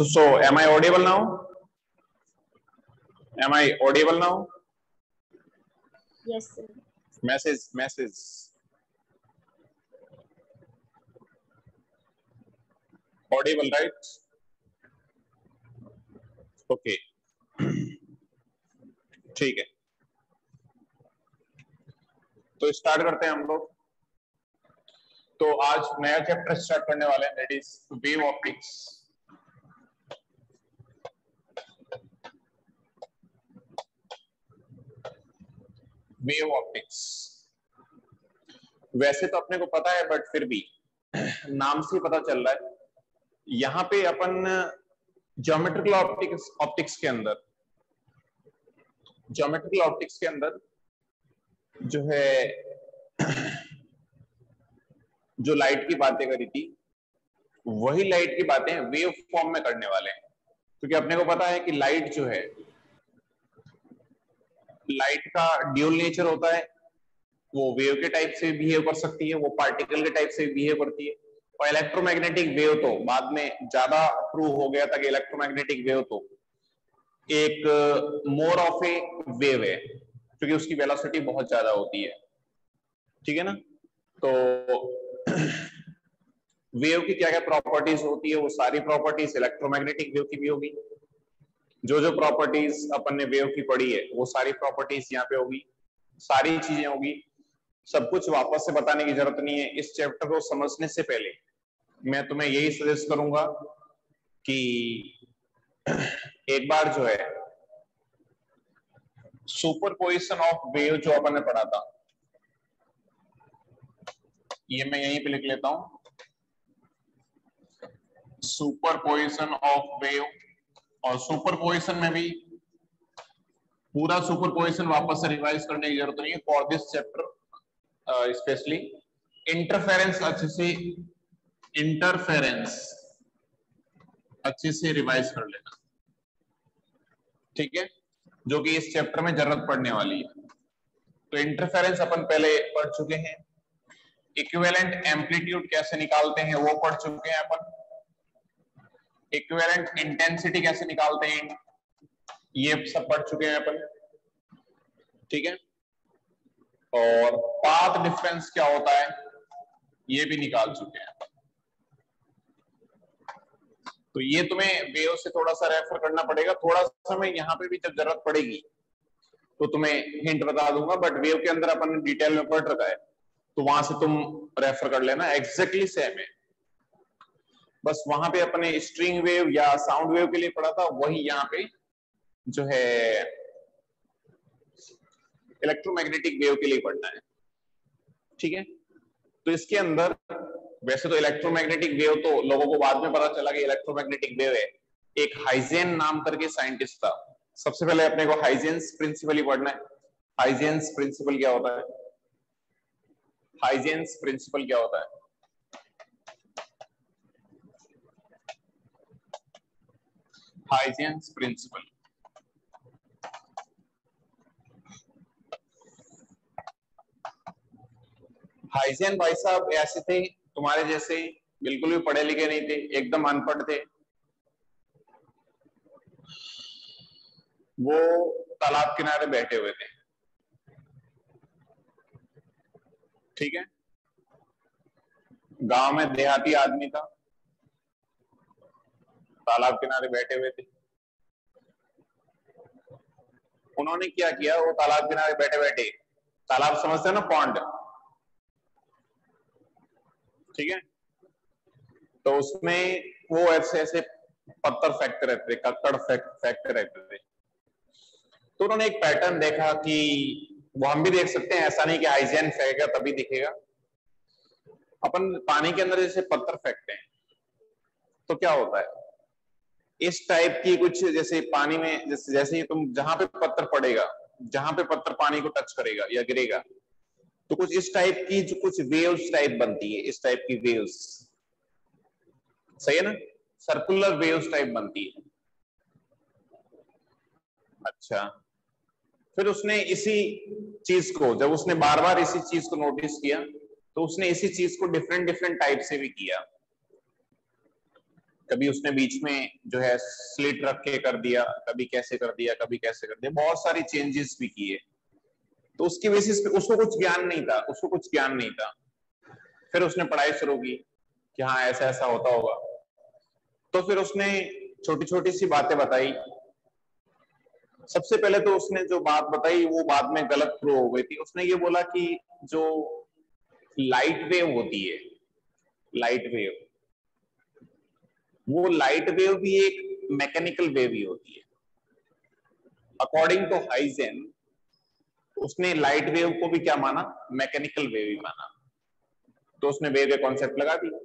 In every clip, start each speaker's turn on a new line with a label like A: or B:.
A: So am I audible now? Am I audible now?
B: Yes, sir.
A: Message. Audible, right? Okay. ठीक है, तो start करते हैं हम लोग। तो आज नया चैप्टर स्टार्ट करने वाले हैं, that is wave optics. Wave optics वैसे तो अपने को पता है, बट फिर भी नाम से पता चल रहा है। यहां पे अपन ज्योमेट्रिकल ऑप्टिक्स के अंदर जो है जो लाइट की बातें करी थी, वही लाइट की बातें वेव फॉर्म में करने वाले हैं। क्योंकि अपने को पता है कि लाइट जो है, लाइट का ड्यूल नेचर होता है। वो वेव के टाइप से बिहेव कर सकती है, वो पार्टिकल के टाइप से बिहेव करती है। और इलेक्ट्रोमैग्नेटिक वेव तो बाद में ज्यादा प्रूव हो गया था कि इलेक्ट्रोमैग्नेटिक वेव तो एक मोर ऑफ ए वेव है, क्योंकि उसकी वेलोसिटी बहुत ज्यादा होती है। ठीक है ना? तो वेव की क्या क्या प्रॉपर्टीज होती है, वो सारी प्रॉपर्टीज इलेक्ट्रोमैग्नेटिक वेव की भी होगी। जो जो प्रॉपर्टीज अपन ने वेव की पढ़ी है, वो सारी प्रॉपर्टीज यहाँ पे होगी, सारी चीजें होगी। सब कुछ वापस से बताने की जरूरत नहीं है। इस चैप्टर को समझने से पहले मैं तुम्हें यही सजेस्ट करूंगा कि एक बार जो है सुपरपोजिशन ऑफ वेव जो अपन ने पढ़ा था, ये मैं यहीं पे लिख लेता हूं, सुपरपोजिशन ऑफ वेव। और सुपरपोजिशन में भी पूरा सुपरपोजिशन वापस से रिवाइज करने की जरूरत नहीं है for this chapter. Specially interference अच्छे से रिवाइज कर लेना, ठीक है? जो कि इस चैप्टर में जरूरत पड़ने वाली है। तो इंटरफेरेंस अपन पहले पढ़ चुके हैं, इक्विवेलेंट एम्पलीट्यूड कैसे निकालते हैं वो पढ़ चुके हैं अपन, इक्विवेलेंट इंटेंसिटी कैसे निकालते हैं ये सब पढ़ चुके हैं अपन, ठीक है? और पाथ डिफरेंस क्या होता है ये भी निकाल चुके हैं। तो ये तुम्हें वेव से थोड़ा सा रेफर करना पड़ेगा। थोड़ा सा मैं यहाँ पे भी जब जरूरत पड़ेगी तो तुम्हें हिंट बता दूंगा, बट वेव के अंदर अपन डिटेल में पढ़ रखा है, तो वहां से तुम रेफर कर लेना। एग्जैक्टली सेम है, बस वहां पे अपने स्ट्रिंग वेव या साउंड वेव के लिए पढ़ा था, वही यहाँ पे जो है इलेक्ट्रोमैग्नेटिक वेव के लिए पढ़ना है, ठीक है? तो इसके अंदर वैसे तो इलेक्ट्रोमैग्नेटिक वेव तो लोगों को बाद में पता चला कि इलेक्ट्रोमैग्नेटिक वेव है। एक हाइजेन नाम करके साइंटिस्ट था। सबसे पहले अपने को हाइजेंस प्रिंसिपल ही पढ़ना है। हाइजेंस प्रिंसिपल क्या होता है? हाइजेंस प्रिंसिपल क्या होता है? हाइजेंस प्रिंसिपल हाइजेन भाई साहब ऐसे थे तुम्हारे जैसे, बिल्कुल भी पढ़े लिखे नहीं थे, एकदम अनपढ़ थे। वो तालाब किनारे बैठे हुए थे, ठीक है? गांव में देहाती आदमी था, तालाब किनारे बैठे हुए थे। उन्होंने क्या किया, वो तालाब किनारे बैठे बैठे, तालाब समझते हो ना, पॉन्ड, ठीक है? तो उसमें वो ऐसे ऐसे पत्थर फेंकते रहते थे, कक्कड़ फेंकते रहते थे। तो उन्होंने एक पैटर्न देखा कि वो हम भी देख सकते हैं, ऐसा नहीं कि हाइजेन फेंकेगा तभी दिखेगा। अपन पानी के अंदर जैसे पत्थर फेंकते हैं तो क्या होता है, इस टाइप की कुछ, जैसे पानी में जैसे ही तुम जहां पे पत्थर पड़ेगा, जहां पे पत्थर पानी को टच करेगा या गिरेगा, तो कुछ इस टाइप की जो कुछ वेव्स टाइप बनती है, इस टाइप की वेव्स, सही है ना? सर्कुलर वेव्स टाइप बनती है। अच्छा, फिर उसने इसी चीज को, जब उसने बार बार इसी चीज को नोटिस किया, तो उसने इसी चीज को डिफरेंट डिफरेंट टाइप से भी किया। कभी उसने बीच में जो है स्लिट रख के कर दिया, कभी कैसे कर दिया, कभी कैसे कर दिया, बहुत सारी चेंजेस भी किए। तो उसकी बेसिस पे उसको कुछ ज्ञान नहीं था। फिर उसने पढ़ाई शुरू की कि हाँ ऐसा ऐसा होता होगा। तो फिर उसने छोटी छोटी सी बातें बताई। सबसे पहले तो उसने जो बात बताई वो बाद में गलत प्रूव हो गई थी। उसने ये बोला कि जो लाइट वेव होती है, वो लाइट वेव भी एक मैकेनिकल वेव ही होती है। अकॉर्डिंग टू हाइजेन उसने लाइट वेव को भी क्या माना, मैकेनिकल वेव ही माना। तो उसने वेव का कॉन्सेप्ट लगा दिया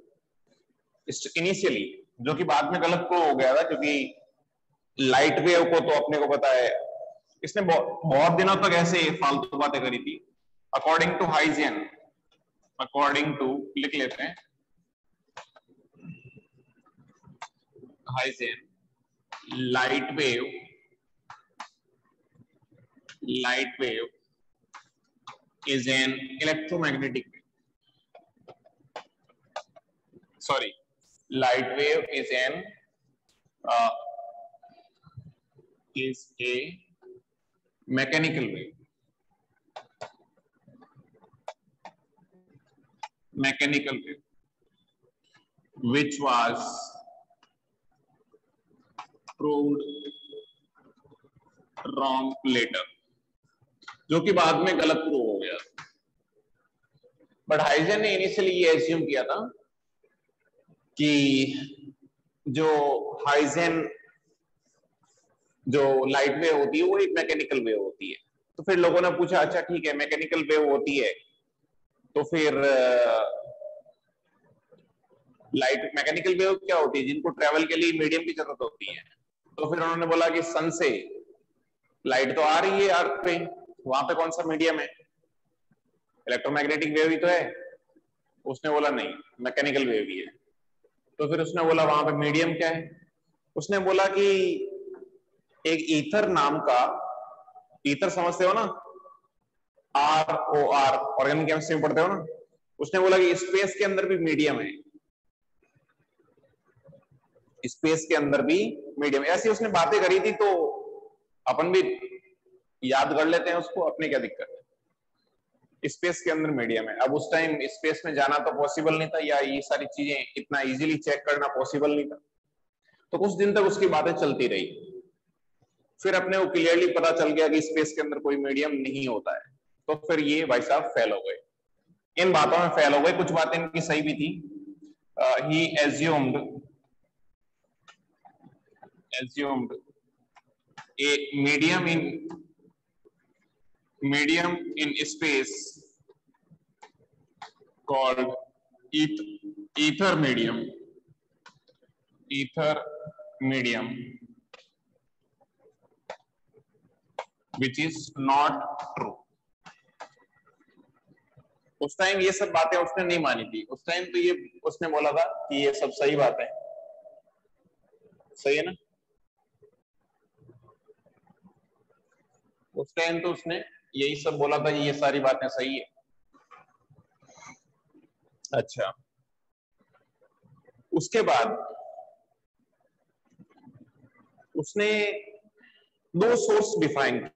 A: इनिशियली, जो कि बाद में गलत प्रूव हो गया था, क्योंकि लाइट वेव को तो अपने को पता है, इसने बहुत दिनों तक ऐसे फालतू बातें करी थी। According to Huygens, according to लिख लेते हैं, Huygens, light wave is an electromagnetic wave. Sorry, light wave is a mechanical wave. Which was proved wrong later, जो कि बाद में गलत प्रूव हो गया। बट हाइजेन ने इनिशियली ये एज्यूम किया था कि जो हाइजेन जो लाइट वेव होती है वो एक मैकेनिकल वेव होती है। तो फिर लोगों ने पूछा अच्छा ठीक है मैकेनिकल वेव होती है तो फिर लाइट मैकेनिकल वेव क्या होती है, जिनको ट्रेवल के लिए मीडियम की जरूरत होती है। तो फिर उन्होंने बोला कि सन से लाइट तो आ रही है अर्थ पे, वहां पे कौन सा मीडियम है, इलेक्ट्रोमैग्नेटिक वेव ही तो है। उसने बोला नहीं मैकेनिकल वेव ही है। तो फिर उसने बोला वहां पे मीडियम क्या है, उसने बोला कि एक ईथर नाम का, ईथर समझते हो ना, ROR, ऑर्गेनिक केमिस्ट्री में पढ़ते हो ना। उसने बोला कि स्पेस के अंदर भी मीडियम है, स्पेस के अंदर भी मीडियम। ऐसी उसने बातें करी थी तो अपन भी याद कर लेते हैं उसको, अपने क्या दिक्कत है। स्पेस के अंदर मीडियम है। अब उस टाइम स्पेस में जाना तो पॉसिबल नहीं था, या ये सारी चीजें इतना इजीली चेक करना पॉसिबल नहीं था। तो कुछ दिन तक उसकी बातें चलती रही। फिर अपने को क्लियरली पता चल गया कि स्पेस के अंदर कोई मीडियम नहीं होता है। तो फिर ये भाई साहब फेल हो गए, इन बातों में फेल हो गए। कुछ बातें इनकी सही भी थी। ही assumed a medium in space called ether medium, which is not true. उस टाइम ये सब बातें उसने नहीं मानी थी। उस टाइम तो ये उसने बोला था कि ये सब सही बात है, सही है ना। उस टाइम तो उसने यही सब बोला था, ये सारी बातें सही है। अच्छा, उसके बाद उसने दो सोर्स डिफाइन किए।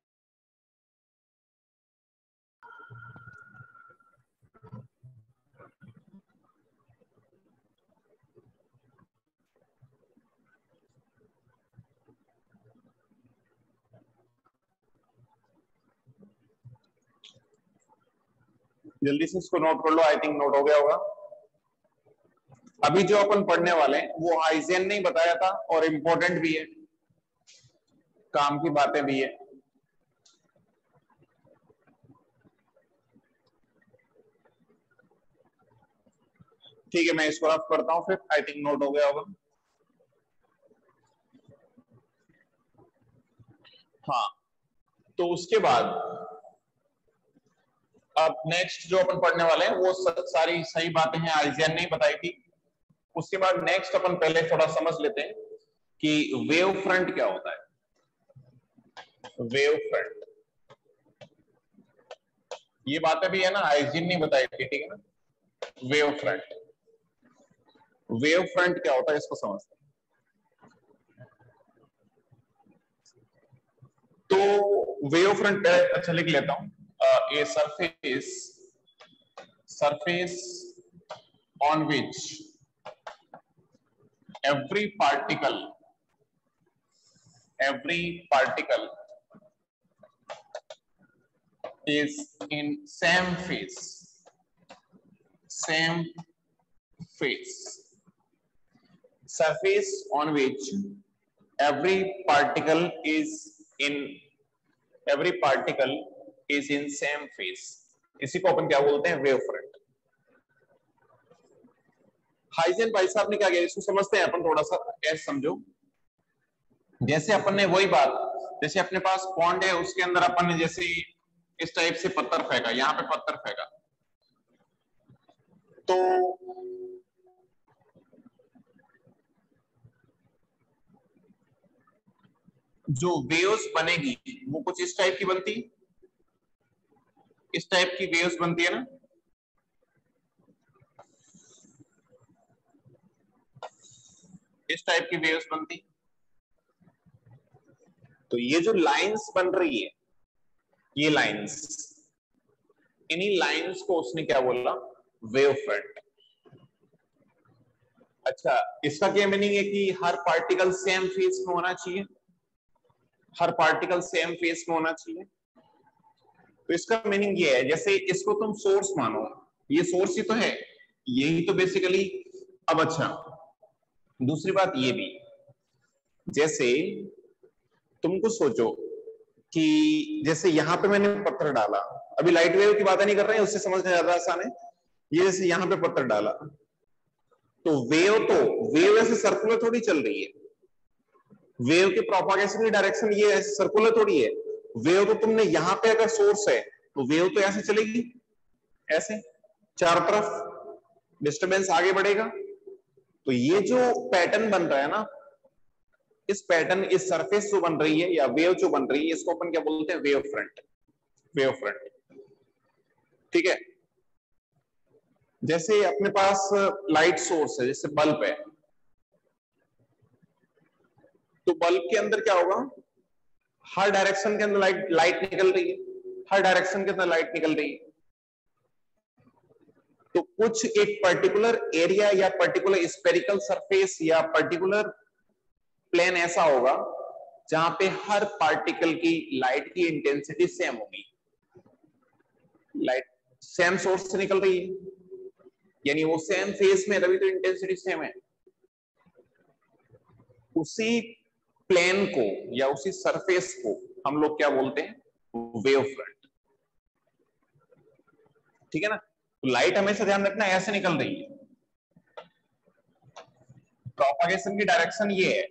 A: जल्दी से इसको नोट कर लो, आई थिंक नोट हो गया होगा। अभी जो अपन पढ़ने वाले हैं वो हाइजेन ने बताया था और इंपॉर्टेंट भी है, काम की बातें भी है। ठीक है, मैं इसको रफ करता हूं, फिर आई थिंक नोट हो गया होगा। हाँ, तो उसके बाद अब नेक्स्ट जो अपन पढ़ने वाले हैं वो सारी सही बातें हैं, हाइजेन ने बताई थी। उसके बाद नेक्स्ट अपन पहले थोड़ा समझ लेते हैं कि वेव फ्रंट क्या होता है। वेव फ्रंट, ये बातें भी है ना, हाइजीन नहीं बताई थी, ठीक है ना। वेव फ्रंट क्या होता है इसको समझते हैं। तो वेव फ्रंट अच्छा लिख लेता हूं, a surface on which every particle is in same phase, surface on which every particle is in same phase, इसी को अपन क्या बोलते हैं, वेव फ्रंट। हाइजेन भाई साहब ने क्या किया, इसको समझते हैं अपन थोड़ा सा, ऐसे समझो। जैसे अपन ने वही बात, जैसे अपने पास पॉन्ड है, उसके अंदर अपन ने जैसे इस टाइप से पत्थर फेंका, यहां पे पत्थर फेंका, तो जो वेव्स बनेगी वो कुछ इस टाइप की बनती, इस टाइप की वेव्स बनती है ना, इस टाइप की वेव्स बनती। तो ये जो लाइंस बन रही है, ये लाइंस, इन्हीं लाइंस को उसने क्या बोला, वेव फ्रंट। अच्छा, इसका क्या मीनिंग है कि हर पार्टिकल सेम फेज में होना चाहिए, हर पार्टिकल सेम फेज में होना चाहिए। तो इसका मीनिंग ये है, जैसे इसको तुम सोर्स मानो, ये सोर्स ही तो है, यही तो बेसिकली। अब अच्छा, दूसरी बात ये भी, जैसे तुमको सोचो कि जैसे यहां पे मैंने पत्थर डाला, अभी लाइट वेव की बात नहीं कर रहे हैं, उससे समझना ज्यादा आसान है। ये जैसे यहां पे पत्थर डाला, तो वेव ऐसे सर्कुलर थोड़ी चल रही है, वेव के प्रोपागेशन की डायरेक्शन ये ऐसे सर्कुलर थोड़ी है। वेव तो तुमने यहां पे अगर सोर्स है तो वेव तो ऐसे चलेगी, ऐसे चारों तरफ डिस्टरबेंस आगे बढ़ेगा। तो ये जो पैटर्न बन रहा है ना, इस पैटर्न, इस सरफेस जो बन रही है या वेव जो बन रही है, इसको अपन क्या बोलते हैं, वेव फ्रंट, वेव फ्रंट। ठीक है, जैसे अपने पास लाइट सोर्स है, जैसे बल्ब है, तो बल्ब के अंदर क्या होगा, हर डायरेक्शन के अंदर लाइट निकल रही है, हर डायरेक्शन के अंदर लाइट निकल रही है। तो कुछ एक पर्टिकुलर एरिया या पर्टिकुलर स्फेरिकल सरफेस या पर्टिकुलर प्लेन ऐसा होगा जहां पे हर पार्टिकल की लाइट की इंटेंसिटी सेम होगी, लाइट सेम सोर्स से निकल रही है, यानी वो सेम फेज में, तभी तो इंटेंसिटी सेम है। उसी प्लेन को या उसी सरफेस को हम लोग क्या बोलते हैं, वेव फ्रंट। ठीक है ना, तो लाइट हमेशा ध्यान रखना ऐसे निकल रही है, प्रोपागेशन की डायरेक्शन ये है।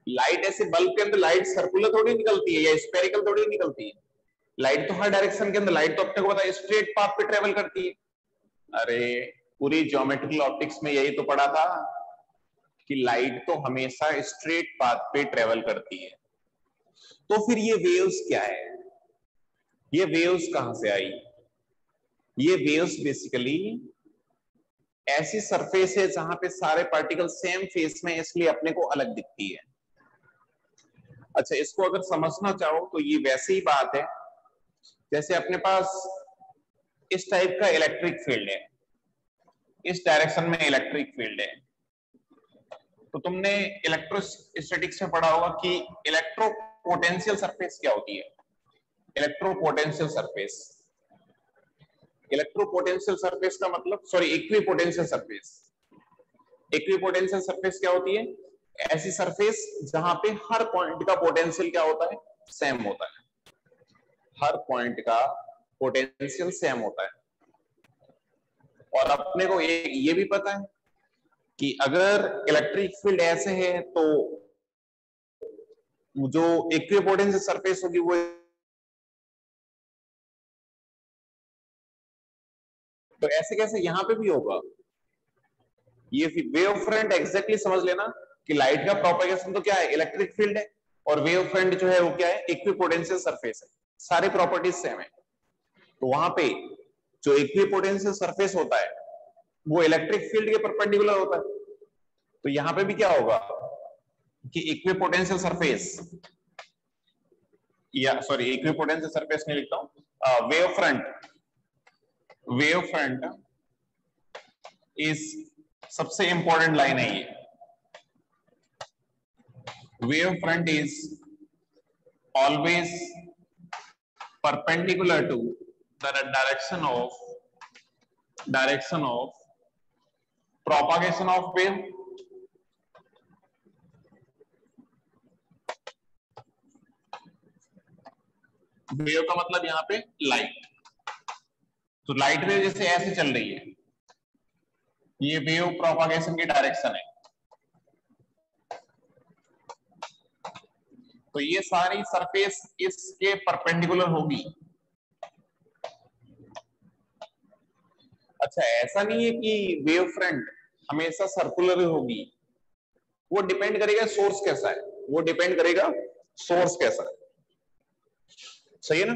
A: लाइट ऐसे बल्ब के अंदर लाइट सर्कुलर थोड़ी निकलती है या स्फेरिकल थोड़ी निकलती है, लाइट तो हर डायरेक्शन के अंदर, लाइट तो अपने को पता है स्ट्रेट पाथ पे ट्रेवल करती है। अरे पूरी ज्योमेट्रिकल ऑप्टिक्स में यही तो पढ़ा था कि लाइट तो हमेशा स्ट्रेट पाथ पे ट्रेवल करती है। तो फिर ये वेव्स क्या है, ये वेव्स कहां से आई, ये वेव्स बेसिकली ऐसी सरफेस है जहां पे सारे पार्टिकल सेम फेस में, इसलिए अपने को अलग दिखती है। अच्छा, इसको अगर समझना चाहो तो ये वैसे ही बात है जैसे अपने पास इस टाइप का इलेक्ट्रिक फील्ड है, इस डायरेक्शन में इलेक्ट्रिक फील्ड है। तो तुमने इलेक्ट्रोस्टैटिक्स में पढ़ा होगा कि इलेक्ट्रोपोटेंशियल सरफेस क्या होती है, इलेक्ट्रोपोटेंशियल सरफेस, इलेक्ट्रोपोटेंशियल सरफेस का मतलब, sorry, equipotential surface. Equipotential surface क्या होती है, ऐसी सरफेस जहां पे हर पॉइंट का पोटेंशियल क्या होता है, सेम होता है, हर पॉइंट का पोटेंशियल सेम होता है। और अपने को ये भी पता है कि अगर इलेक्ट्रिक फील्ड ऐसे है तो जो इक्विपोटेंशियल सरफेस होगी वो, तो ऐसे कैसे यहां पे भी होगा। ये वेव फ्रंट एग्जैक्टली समझ लेना कि लाइट का प्रोपेगेशन तो क्या है, इलेक्ट्रिक फील्ड है, और वेव फ्रंट जो है वो क्या है, इक्विपोटेंशियल सरफेस है, सारी प्रॉपर्टीज सेम है। तो वहां पे जो इक्विपोटेंशियल सरफेस होता है वो इलेक्ट्रिक फील्ड के परपेंडिकुलर होता है। तो यहां पे भी क्या होगा कि इक्विपोटेंशियल सरफेस, या सॉरी इक्विपोटेंशियल सरफेस नहीं लिखता हूं, वेव फ्रंट इज सबसे इंपॉर्टेंट लाइन है ये। Wave front is always perpendicular to the direction of propagation of wave। Wave का मतलब यहां पे लाइट, तो लाइट वेव जैसे ऐसे चल रही है, ये वेव प्रोपागेशन की डायरेक्शन है। तो ये सारी सरफेस इसके परपेंडिकुलर होगी। अच्छा, ऐसा नहीं है कि वेव फ्रंट हमेशा सर्कुलर होगी, वो डिपेंड करेगा सोर्स कैसा है, वो डिपेंड करेगा सोर्स कैसा है। सही है ना?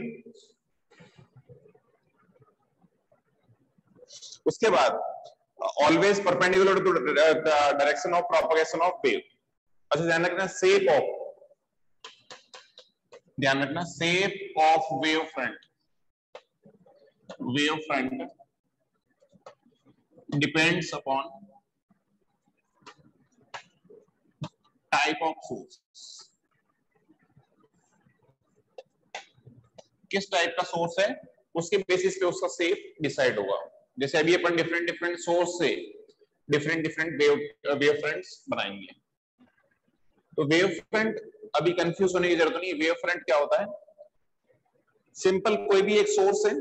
A: उसके बाद always perpendicular to direction of propagation of wave. अच्छा, ध्यान रखना shape of wave front depends upon type of source. किस टाइप का सोर्स है उसके बेसिस पे उसका शेप डिसाइड होगा। जैसे अभी अपन डिफरेंट सोर्स से डिफरेंट वेव फ्रंट्स बनाएंगे। तो वेव फ्रंट अभी कंफ्यूज होने की जरूरत नहीं। वेव फ्रंट क्या होता है? सिंपल कोई भी एक सोर्स है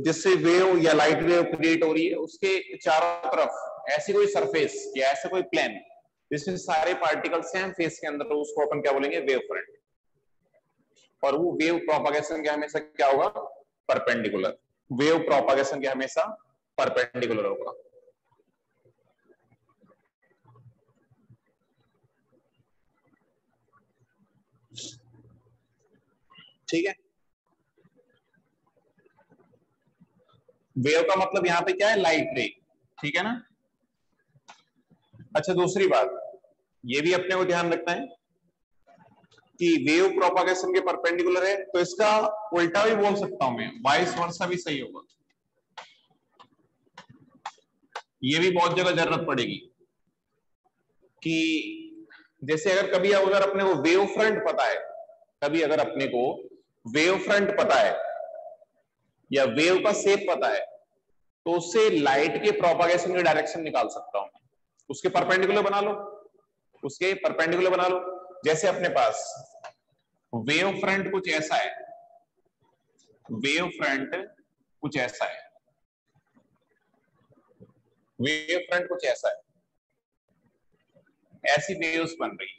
A: जिससे वेव या लाइट वेव क्रिएट हो रही है, उसके चारों तरफ ऐसी कोई सरफेस या ऐसा कोई प्लेन जिसमें सारे पार्टिकल सेम फेस के अंदर, तो उसको अपन क्या बोलेंगे? Wave front. और वो वेव प्रोपगेशन के हमेशा क्या होगा? परपेंडिकुलर। वेव प्रोपगेशन के हमेशा परपेंडिकुलर होगा। ठीक है? वेव का मतलब यहां पे क्या है? लाइट रे। ठीक है ना? अच्छा, दूसरी बात ये भी अपने को ध्यान रखना है कि वेव प्रोपगेशन के परपेंडिकुलर है, तो इसका उल्टा भी बोल सकता हूं मैं, वाइस वर्सा भी सही होगा। ये भी बहुत जगह जरूरत पड़ेगी कि जैसे अगर कभी अगर अपने को वेव फ्रंट पता है, कभी अगर अपने को वेव फ्रंट पता है या वेव का शेप पता है, तो उससे लाइट के प्रोपगेशन की डायरेक्शन निकाल सकता हूं। उसके परपेंडिकुलर बना लो, उसके परपेंडिकुलर बना लो। जैसे अपने पास वेव फ्रंट कुछ ऐसा है, वेव फ्रंट कुछ ऐसा है, वेव फ्रंट कुछ ऐसा है, ऐसी वेव्स बन रही है।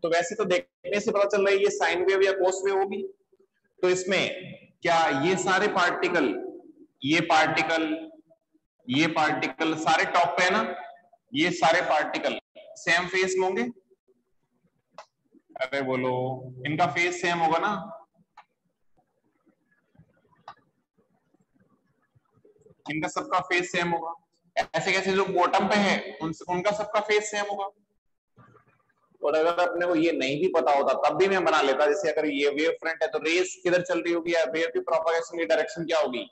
A: तो वैसे तो देखने से पता चल रहा है ये साइन वेव या कोस वेव होगी। तो इसमें क्या ये सारे पार्टिकल, ये पार्टिकल, ये पार्टिकल सारे टॉप पे है ना, ये सारे पार्टिकल सेम फेस में होंगे? अरे बोलो, इनका फेस सेम होगा ना? इनका सबका फेस सेम होगा। ऐसे कैसे जो बॉटम पे है उनका सबका फेस सेम होगा। और अगर अपने को ये नहीं भी पता होता तब भी मैं बना लेता। जैसे अगर ये वेव फ्रंट है तो रेस किधर चल रही होगी, या वेव की प्रोपगेशन की डायरेक्शन क्या होगी?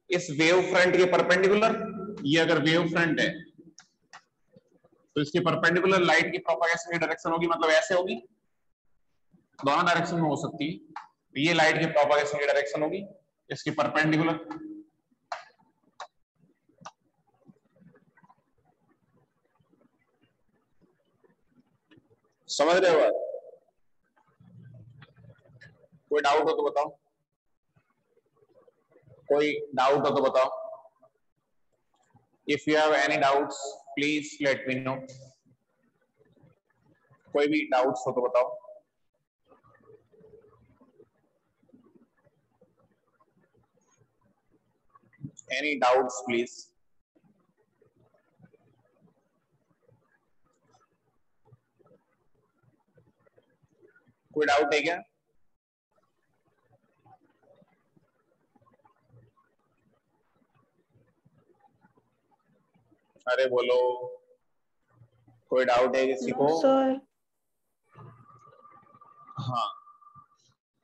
A: इस वेव फ्रंट के परपेंडिकुलर। ये अगर वेव फ्रंट है तो इसके परपेंडिकुलर लाइट की प्रोपगेशन की डायरेक्शन होगी, मतलब ऐसे होगी, दोनों डायरेक्शन में हो सकती है। तो ये लाइट की प्रोपगेशन की डायरेक्शन होगी इसकी परपेंडिकुलर। समझ रहे हो बात? कोई डाउट हो तो बताओ, कोई डाउट हो तो बताओ। If you have any doubts please let me no. कोई भी डाउट्स हो तो बताओ। Any doubts please. कोई डाउट है क्या? अरे बोलो, कोई डाउट है किसी को?
B: सर।
A: हाँ,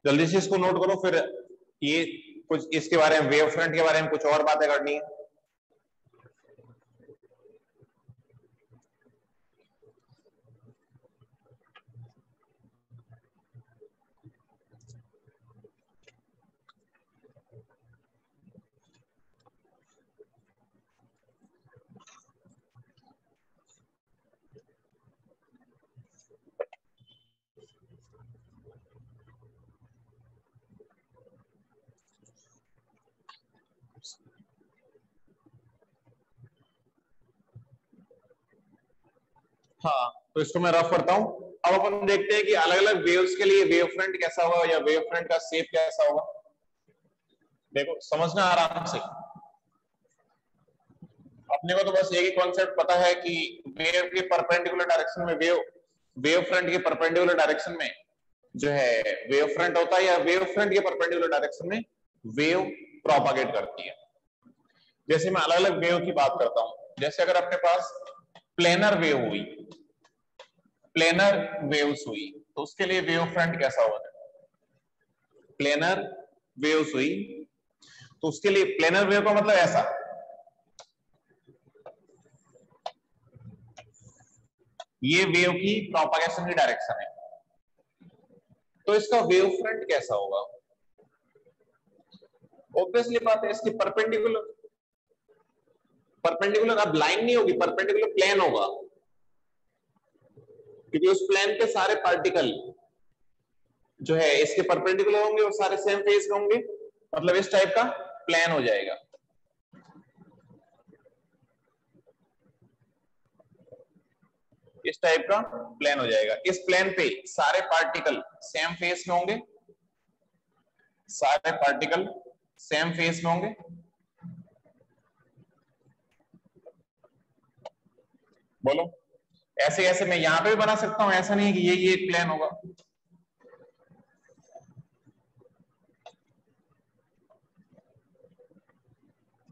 A: जल्दी से इसको नोट करो, फिर ये कुछ इसके बारे में, वेव फ्रंट के बारे में कुछ और बातें करनी है। हाँ, तो इसको मैं रफ करता हूं। अब अपन देखते हैं कि अलग अलग वेव्स के लिए वेव फ्रंट कैसा होगा या वेव फ्रंट का शेप कैसा होगा। देखो समझना आराम से, अपने को तो बस एक ही कॉन्सेप्ट पता है कि वेव के परपेंडिकुलर डायरेक्शन में वेव फ्रंट के परपेंडिकुलर डायरेक्शन में जो है वेव फ्रंट होता है, या वेव फ्रंट के परपेंडिकुलर डायरेक्शन में वेव प्रोपागेट करती है। जैसे मैं अलग अलग वेव की बात करता हूं, जैसे अगर अपने पास प्लेनर वेव हुई, प्लेनर वेव्स हुई, तो उसके लिए वेव फ्रंट कैसा होगा? प्लेनर वेव्स हुई तो उसके लिए प्लेनर वेव का मतलब ऐसा, ये वेव की प्रोपागेशन की डायरेक्शन है, तो इसका वेव फ्रंट कैसा होगा? ऑब्वियसली बात है, इसकी परपेंडिकुलर, परपेंडिकुलर अब लाइन नहीं होगी, परपेंडिकुलर प्लेन होगा, क्योंकि उस प्लेन के सारे पार्टिकल जो है इसके परपेंडिकुलर होंगे और सारे सेम फेज के होंगे, मतलब इस टाइप का प्लेन हो जाएगा। इस टाइप का प्लेन हो जाएगा। इस प्लेन पे सारे पार्टिकल सेम फेस में होंगे, सारे पार्टिकल सेम फेस में होंगे। बोलो, ऐसे ऐसे मैं यहां पे भी बना सकता हूं, ऐसा नहीं है कि ये एक प्लेन होगा।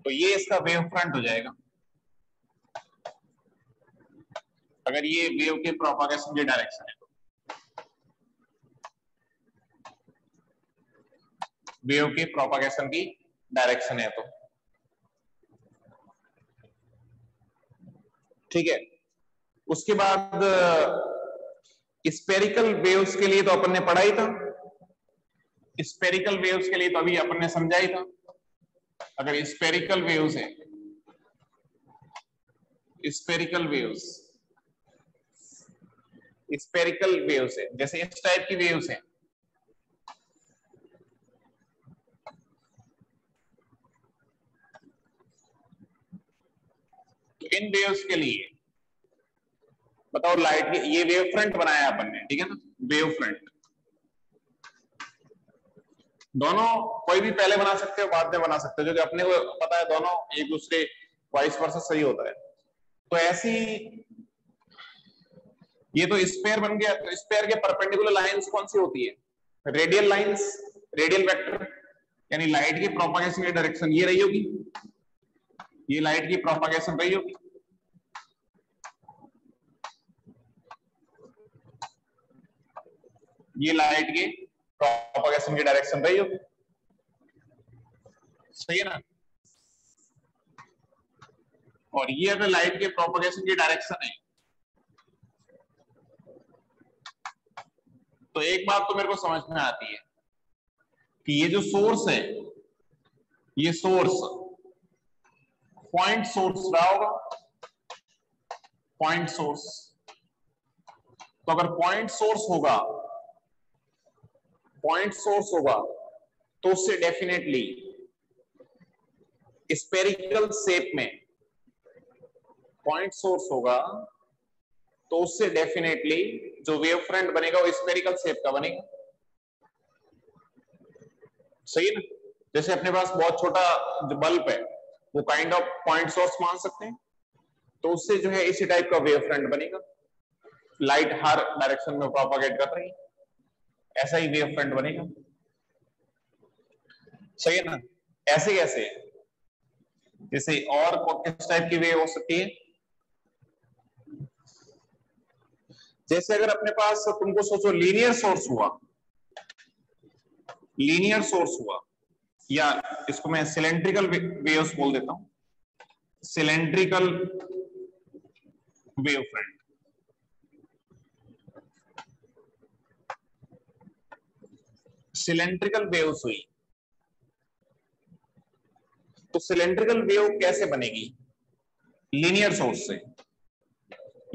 A: तो ये इसका वेव फ्रंट हो जाएगा, अगर ये वेव के प्रोपागेशन की डायरेक्शन है, वेव के प्रोपागेशन की डायरेक्शन है तो ठीक है। उसके बाद स्पेरिकल वेव्स के लिए तो अपन ने पढ़ा ही था, स्पेरिकल वेव्स के लिए तो अभी अपन ने समझा ही था। अगर स्पेरिकल वेव्स है, स्पेरिकल वेव्स, स्पेरिकल वेव्स है, जैसे इस टाइप की वेव्स है, तो इन वेव्स के लिए बताओ, लाइट की ये वेव फ्रंट बनाया अपन ने, ठीक है ना, वेव फ्रंट दोनों कोई भी पहले बना सकते हो, बाद में बना सकते हो, जो कि अपने को पता है दोनों एक दूसरे वाइस वर्सा सही होता है। तो ऐसी ये तो स्पेयर बन गया, तो स्पेयर के परपेंडिकुलर लाइंस कौन सी होती है? रेडियल लाइंस, रेडियल वेक्टर, यानी लाइट की प्रोपागेशन की डायरेक्शन ये रही होगी, ये लाइट की प्रोपागेशन रही होगी, ये लाइट की प्रोपागेशन की डायरेक्शन रही होगी, सही है ना। और ये अगर लाइट के प्रोपागेशन की डायरेक्शन है, तो एक बात तो मेरे को समझ में आती है कि ये जो सोर्स है, ये सोर्स पॉइंट सोर्स रहा होगा, पॉइंट सोर्स। तो अगर पॉइंट सोर्स होगा, पॉइंट सोर्स होगा, तो उससे डेफिनेटली स्पेरिकल शेप में पॉइंट सोर्स होगा, तो उससे डेफिनेटली जो वेव फ्रंट बनेगा वो स्पेरिकल शेप का बनेगा, सही है ना। जैसे अपने पास बहुत छोटा जो बल्ब है वो काइंड ऑफ पॉइंट सोर्स मान सकते हैं, तो उससे जो है इसी टाइप का वेव फ्रंट बनेगा, लाइट हर डायरेक्शन में प्रोपागेट कर रही है, ऐसा ही वेव फ्रंट बनेगा, सही है ना। ऐसे कैसे, जैसे और किस टाइप की वेव हो सकती है? जैसे अगर अपने पास तुमको सोचो लीनियर सोर्स हुआ, लीनियर सोर्स हुआ, या इसको मैं सिलेंड्रिकल वेव्स बोल देता हूं, cylindrical wave front. Cylindrical waves हुई तो सिलेंड्रिकल वेव कैसे बनेगी? लीनियर सोर्स से।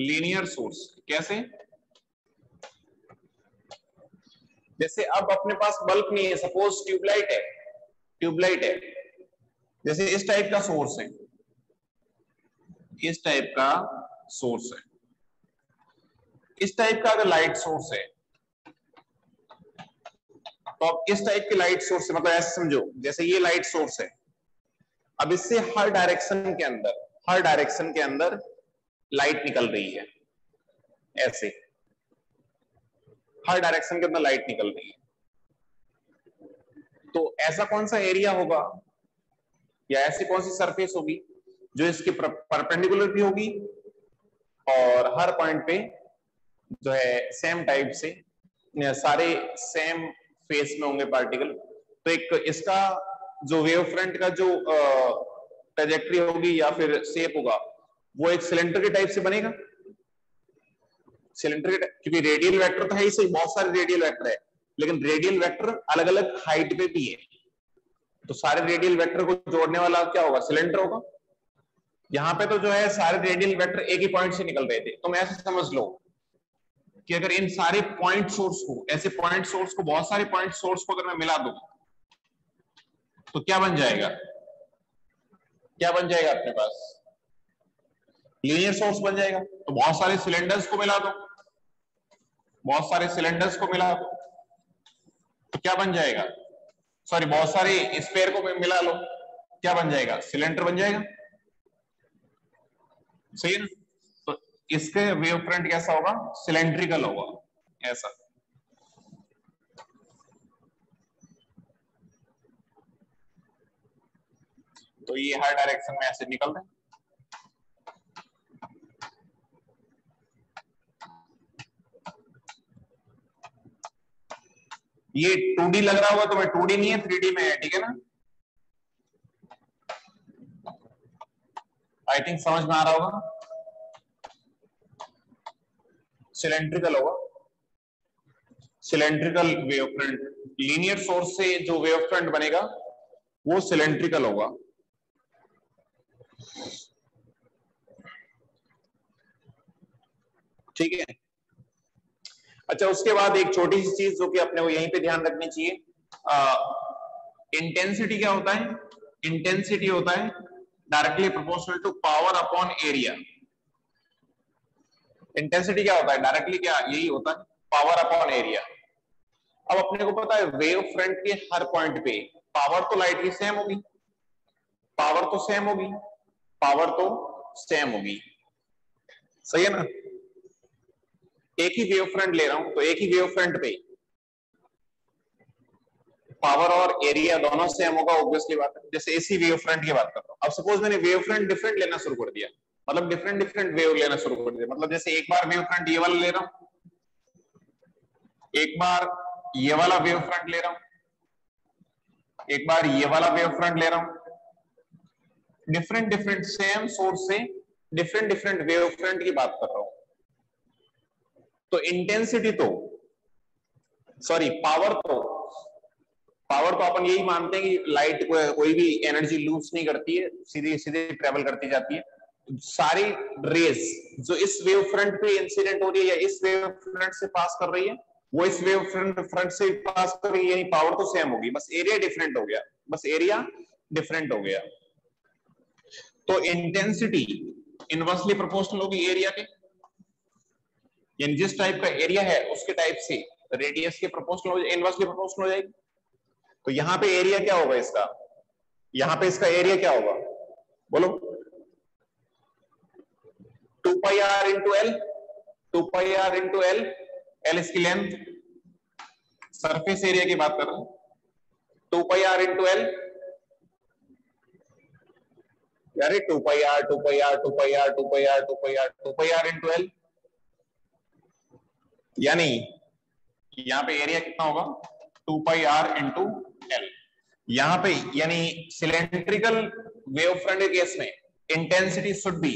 A: लीनियर सोर्स कैसे? जैसे अब अपने पास बल्ब नहीं है, सपोज ट्यूबलाइट है, ट्यूबलाइट है, जैसे इस टाइप का सोर्स है, इस टाइप का सोर्स है, इस टाइप का अगर लाइट सोर्स है तो अब इस टाइप के लाइट सोर्स से, मतलब ऐसे समझो जैसे ये लाइट सोर्स है, अब इससे हर डायरेक्शन के अंदर, हर डायरेक्शन के अंदर लाइट निकल रही है, ऐसे हर डायरेक्शन के अंदर लाइट निकल रही है। तो ऐसा कौन सा एरिया होगा या ऐसी कौन सी सरफेस होगी जो इसके परपेंडिकुलर भी होगी और हर पॉइंट पे जो है सेम टाइप से सारे सेम फेस में होंगे पार्टिकल। तो एक इसका जो वेव फ्रंट का जो ट्रेजेक्टरी होगी या फिर शेप होगा वो एक सिलेंडर के टाइप से बनेगा। सिलेंडर के, क्योंकि रेडियल वेक्टर तो है ही सही, बहुत सारे रेडियल वेक्टर है, लेकिन रेडियल वेक्टर अलग अलग हाइट पे भी है, तो सारे रेडियल वेक्टर को जोड़ने वाला क्या होगा? सिलेंडर होगा। यहां पे तो जो है सारे रेडियल वेक्टर एक ही पॉइंट से निकल रहे थे, तुम ऐसे समझ लो कि अगर इन सारे पॉइंट सोर्स को, ऐसे पॉइंट सोर्स को, बहुत सारे पॉइंट सोर्स को अगर मैं मिला दूं तो क्या बन जाएगा? क्या बन जाएगा अपने पास? लीनियर सोर्स बन जाएगा। तो बहुत सारे सिलेंडर्स को मिला दो, बहुत सारे सिलेंडर्स को मिला दो तो क्या बन जाएगा? सॉरी, बहुत सारे स्फीयर को मिला लो, क्या बन जाएगा? सिलेंडर बन जाएगा। सही है ना? तो इसके वेव फ्रंट कैसा होगा? सिलेंड्रिकल होगा, ऐसा। तो ये हर डायरेक्शन में ऐसे निकल रहे हैं। ये 2D लग रहा होगा तुम्हें, 2D नहीं है, 3D में है, ठीक है ना? आई थिंक समझ में आ रहा होगा। सिलेंड्रिकल होगा, cylindrical wave front. Linear source से जो वेव फ्रंट बनेगा वो सिलेंड्रिकल होगा। ठीक है। अच्छा, उसके बाद एक छोटी सी चीज जो कि अपने को यहीं पे ध्यान रखनी चाहिए, इंटेंसिटी क्या होता है? इंटेंसिटी होता है directly proportional to power upon area. Intensity क्या होता है? डायरेक्टली क्या यही होता है, पावर अपॉन एरिया। अब अपने को पता है वेव फ्रंट के हर पॉइंट पे पावर तो लाइट की सेम होगी, पावर तो सेम होगी, पावर तो सेम होगी, सही है ना? एक ही वेव फ्रंट ले रहा हूं तो एक ही वेव फ्रंट पे पावर और एरिया दोनों सेम होगा, ऑब्वियसली बात है। जैसे एसी वेव फ्रंट की बात कर रहा हूं, अब सपोज मैंने वेव फ्रंट डिफरेंट लेना शुरू कर दिया, मतलब डिफरेंट डिफरेंट वेव लेना शुरू कर दिया, मतलब जैसे एक बार वेव फ्रंट ये वाला ले रहा हूं, एक बार ये वाला वेव फ्रंट ले रहा हूं, एक बार ये वाला वेव फ्रंट ले रहा हूं, डिफरेंट डिफरेंट सेम सोर्स से डिफरेंट डिफरेंट वेव फ्रंट की बात कर रहा हूं। तो इंटेंसिटी तो, सॉरी पावर तो अपन यही मानते हैं कि लाइट कोई भी एनर्जी लूज नहीं करती है, सीधे सीधे ट्रेवल करती जाती है। सारी रेस जो इस वेव फ्रंट पे इंसिडेंट हो रही है या इस वेव फ्रंट से पास कर रही है, वो इस वेव फ्रंट से पास कर रही है, यानी पावर तो सेम होगी, बस एरिया डिफरेंट हो गया, बस एरिया डिफरेंट हो गया। तो इंटेंसिटी इनवर्सली प्रोपोर्शनल होगी एरिया के, यानी जिस टाइप का एरिया है उसके टाइप से रेडियस के प्रोपोर्शनल हो, इनवर्सली प्रोपोर्शनल हो जाएगी। तो यहां पे एरिया क्या होगा इसका? यहां पे इसका एरिया क्या होगा? बोलो। 2 pi R into L, 2 pi R into L, L इसकी लेंथ, सरफेस एरिया की बात कर रहा हूं, 2 पाई आर इंटू एल, यार 2 pi R 2 pi R 2 pi R 2 pi R 2 pi R 2 pi R into L, यानी यहाँ पे एरिया कितना होगा 2 पाई आर इंटू एल। यहाँ पे यानी सिलेंड्रिकल वेव फ्रंट के केस में intensity should be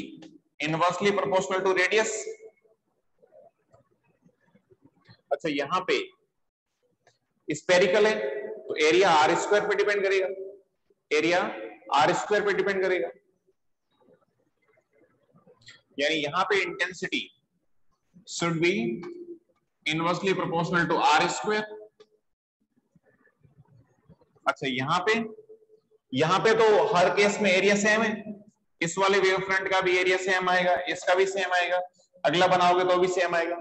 A: inversely proportional to radius. अच्छा यहाँ पे स्पेरिकल है तो एरिया आर स्क्वायर पे डिपेंड करेगा, एरिया आर स्क्वायर पे डिपेंड करेगा। यानी यहां पे intensity should be inversely proportional to r square. अच्छा यहां पे तो हर केस में एरिया सेम है, इस वाले वेव फ्रंट का भी एरिया सेम आएगा, इसका भी सेम आएगा, अगला बनाओगे तो भी सेम आएगा।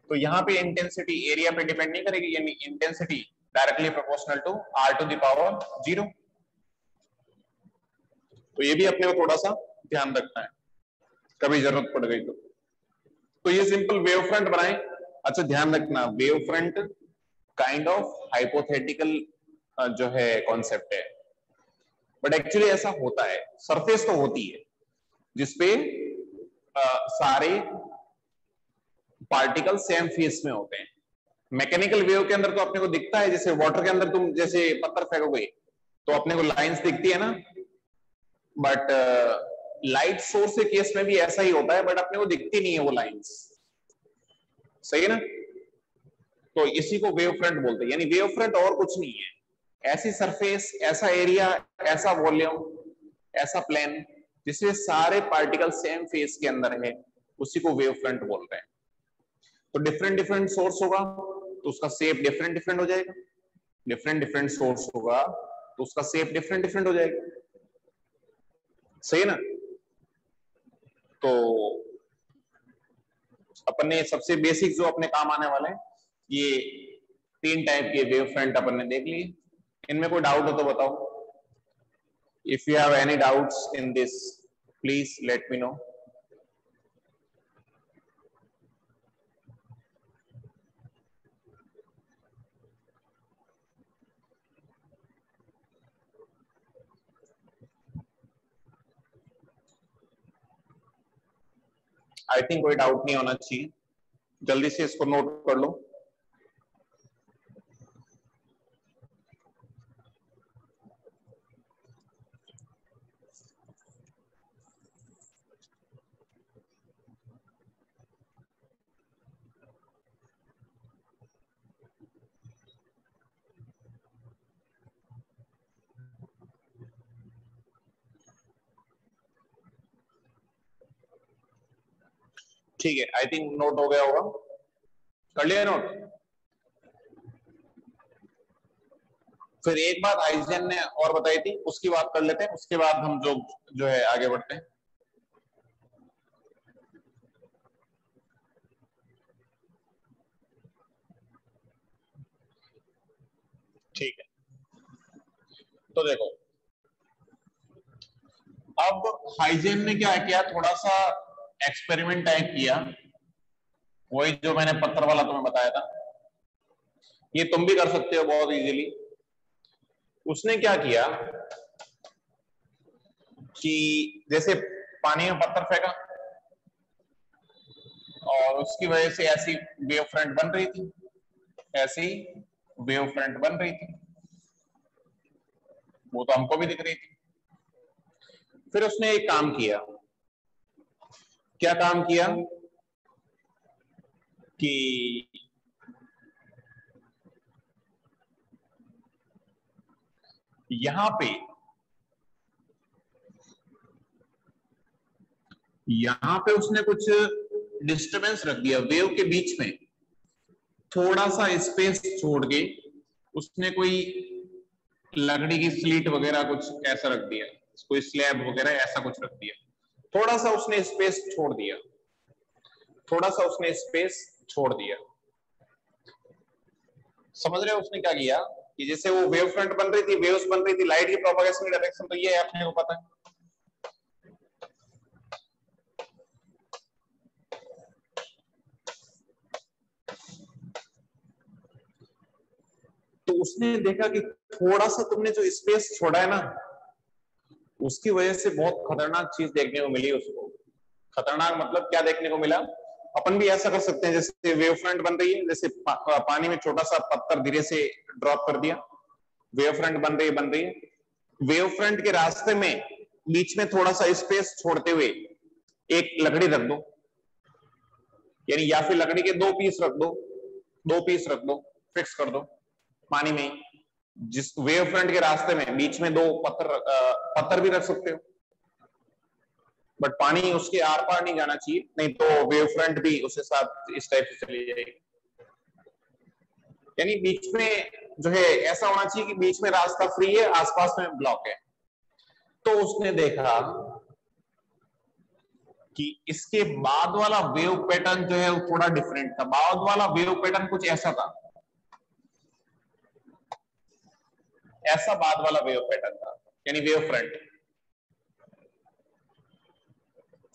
A: तो यहाँ पे इंटेंसिटी एरिया पे डिपेंड नहीं करेगी, यानी intensity directly proportional to r to the power 0। तो ये भी अपने को थोड़ा सा ध्यान रखना है, कभी जरूरत पड़ गई तो ये सिंपल वेव फ्रंट बनाए। अच्छा ध्यान रखना wave front kind of hypothetical जो है कॉन्सेप्ट है, बट एक्चुअली ऐसा होता है, सरफेस तो होती है जिसपे सारे पार्टिकल सेम फेस में होते हैं। मैकेनिकल वेव के अंदर तो अपने को दिखता है, जैसे वाटर के अंदर तुम जैसे पत्थर फेंकोगे तो अपने को लाइंस दिखती है ना, बट लाइट सोर्स के केस में भी ऐसा ही होता है, बट अपने को दिखती नहीं है वो लाइंस, सही है ना। तो इसी को वेव फ्रंट बोलते हैं। यानी वेव फ्रंट और कुछ नहीं है, ऐसी सरफेस, ऐसा एरिया, ऐसा वॉल्यूम, ऐसा प्लेन जिसमें सारे पार्टिकल सेम फेस के अंदर है, उसी को वेव फ्रंट बोलते हैं। तो डिफरेंट डिफरेंट सोर्स होगा तो उसका शेप डिफरेंट डिफरेंट हो जाएगा, डिफरेंट डिफरेंट सोर्स होगा तो उसका शेप डिफरेंट डिफरेंट हो जाएगा, सही है ना। तो अपन ने सबसे बेसिक जो अपने काम आने वाले हैं ये 3 टाइप के वेव फ्रंट अपन ने देख लिए। इनमें कोई डाउट हो तो बताओ। If you have any doubts in this please let me no. I think कोई डाउट नहीं होना चाहिए, जल्दी से इसको नोट कर लो। ठीक है, आई थिंक नोट हो गया होगा, कर लिया नोट। फिर एक बात आइजन ने और बताई थी उसकी बात कर लेते हैं, उसके बाद हम जो है आगे बढ़ते हैं। ठीक है, तो देखो अब हाइजेन ने क्या किया, थोड़ा सा एक्सपेरिमेंट टाइप किया, वही जो मैंने पत्थर वाला तुम्हें बताया था, ये तुम भी कर सकते हो बहुत इजीली। उसने क्या किया कि जैसे पानी में पत्थर फेंका और उसकी वजह से ऐसी वेव फ्रंट बन रही थी, ऐसी वेव फ्रंट बन रही थी, वो तो हमको भी दिख रही थी। फिर उसने एक काम किया, क्या काम किया कि यहां पे उसने कुछ डिस्टरबेंस रख दिया वेव के बीच में, थोड़ा सा स्पेस छोड़ के उसने कोई लकड़ी की स्लीट वगैरह कुछ ऐसा रख दिया, कोई स्लैब वगैरह ऐसा कुछ रख दिया, थोड़ा सा उसने स्पेस छोड़ दिया, थोड़ा सा उसने स्पेस छोड़ दिया। समझ रहे हो उसने क्या किया कि जैसे वो वेव फ्रंट बन रही थी, वेव्स बन रही थी, लाइट की प्रोपगेशन की डायरेक्शन तो ये है, अपने को पता है। तो उसने देखा कि थोड़ा सा तुमने जो स्पेस छोड़ा है ना, उसकी वजह से बहुत खतरनाक चीज देखने को मिली उसको। खतरनाक मतलब क्या देखने को मिला, अपन भी ऐसा कर सकते हैं, जैसे वेव फ्रंट बन रही है, जैसे पानी में छोटा सा पत्थर धीरे से ड्रॉप कर दिया, वेव फ्रंट बन रही है। वेव फ्रंट के रास्ते में बीच में थोड़ा सा स्पेस छोड़ते हुए एक लकड़ी रख दो, यानी या फिर लकड़ी के दो पीस रख दो, फिक्स कर दो पानी में, जिस वेव फ्रंट के रास्ते में बीच में दो पत्थर भी रख सकते हो, बट पानी उसके आर पार नहीं जाना चाहिए, नहीं तो वेव फ्रंट भी उसके साथ इस टाइप से चली जाएगी। यानी बीच में जो है ऐसा होना चाहिए कि बीच में रास्ता फ्री है, आसपास में ब्लॉक है। तो उसने देखा कि इसके बाद वाला वेव पैटर्न जो है वो थोड़ा डिफरेंट था। बाद वाला वेव पैटर्न कुछ ऐसा था, ऐसा बाद वाला वेव पैटर्न था, यानी वेव फ्रंट।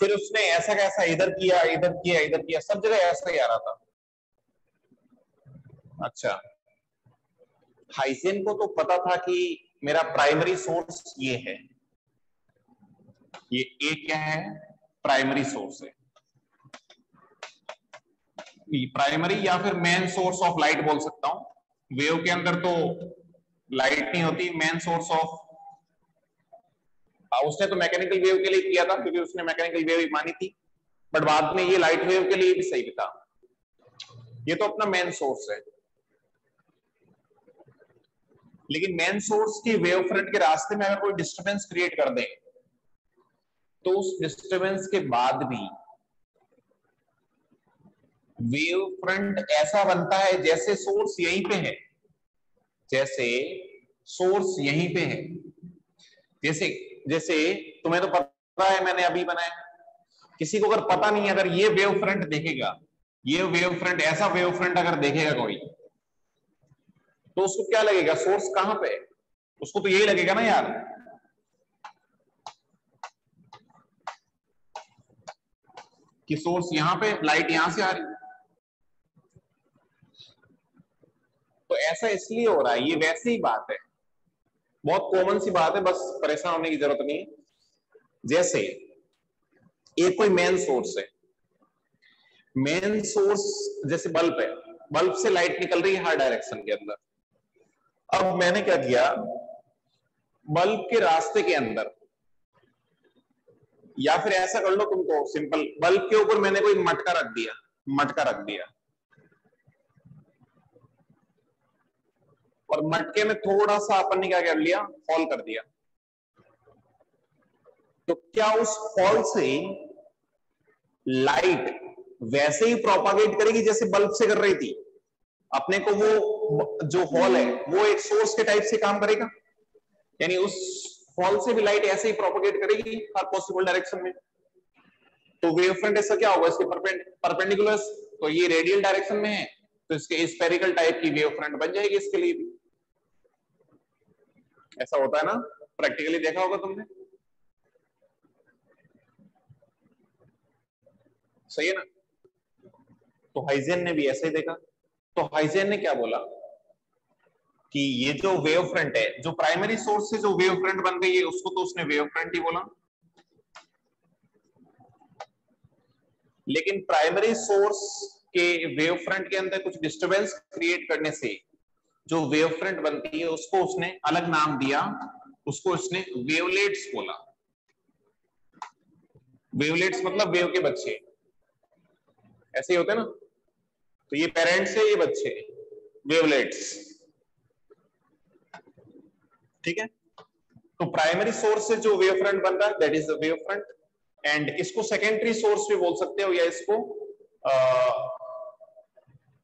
A: फिर उसने ऐसा कैसा इधर किया, सब जगह ऐसा ही आ रहा था। अच्छा, हाइजेन को तो पता था कि मेरा प्राइमरी सोर्स ये है, ये एक क्या है, प्राइमरी सोर्स है, प्राइमरी या फिर मेन सोर्स ऑफ लाइट बोल सकता हूं। वेव के अंदर तो लाइट नहीं होती, मेन सोर्स ऑफ, उसने तो मैकेनिकल वेव के लिए किया था क्योंकि उसने मैकेनिकल वेव ही मानी थी, बट बाद में ये लाइट वेव के लिए भी सही था। ये तो अपना मेन सोर्स है, लेकिन मेन सोर्स की वेव फ्रंट के रास्ते में अगर कोई डिस्टरबेंस क्रिएट कर दे तो उस डिस्टरबेंस के बाद भी वेव फ्रंट ऐसा बनता है जैसे सोर्स यहीं पे है, जैसे तुम्हें तो पता है मैंने अभी बनाया, किसी को अगर पता नहीं है, अगर ये वेव फ्रंट देखेगा, ये वेव फ्रंट, ऐसा वेव फ्रंट अगर देखेगा कोई, तो उसको क्या लगेगा, सोर्स कहां पे है? उसको तो यही लगेगा ना यार, कि सोर्स यहां पे, लाइट यहां से आ रही। तो ऐसा इसलिए हो रहा है, ये वैसे ही बात है, बहुत कॉमन सी बात है, बस परेशान होने की जरूरत नहीं है। जैसे एक कोई मेन सोर्स है, मेन सोर्स जैसे बल्ब है, बल्ब से लाइट निकल रही है हर डायरेक्शन के अंदर। अब मैंने क्या किया, बल्ब के रास्ते के अंदर, या फिर ऐसा कर लो तुमको सिंपल, बल्ब के ऊपर मैंने कोई मटका रख दिया, और मटके में थोड़ा सा अपन ने क्या कर लिया, हॉल कर दिया। तो क्या उस हॉल से लाइट वैसे ही प्रोपागेट करेगी जैसे बल्ब से कर रही थी? अपने को वो जो हॉल है वो एक सोर्स के टाइप से काम करेगा, यानी उस हॉल से भी लाइट ऐसे ही प्रोपागेट करेगी हर पॉसिबल डायरेक्शन में। तो वेव फ्रंट ऐसा क्या होगा, इसके परपेंडिकुलर, तो ये रेडियल डायरेक्शन में है, तो इसके स्फेरिकल टाइप की वेव फ्रंट बन जाएगी इसके लिए भी। ऐसा होता है ना, प्रैक्टिकली देखा होगा तुमने, सही है ना? तो हाइजेन ने भी ऐसे ही देखा। तो हाइजेन ने क्या बोला कि ये जो वेव फ्रंट है, जो प्राइमरी सोर्स से जो वेव फ्रंट बन गई है, उसको तो उसने वेव फ्रंट ही बोला, लेकिन प्राइमरी सोर्स के वेव फ्रंट के अंदर कुछ डिस्टरबेंस क्रिएट करने से जो वेव फ्रंट बनती है उसको उसने अलग नाम दिया, उसको उसने वेवलेट्स बोला। वेवलेट्स मतलब वेव के बच्चे, ऐसे ही होते हैं ना, तो ये पेरेंट्स है, ये बच्चे, वेवलेट्स, ठीक है। तो प्राइमरी सोर्स से जो वेव फ्रंट बन रहा है that is the wave front, and इसको सेकेंडरी सोर्स भी बोल सकते हो, या इसको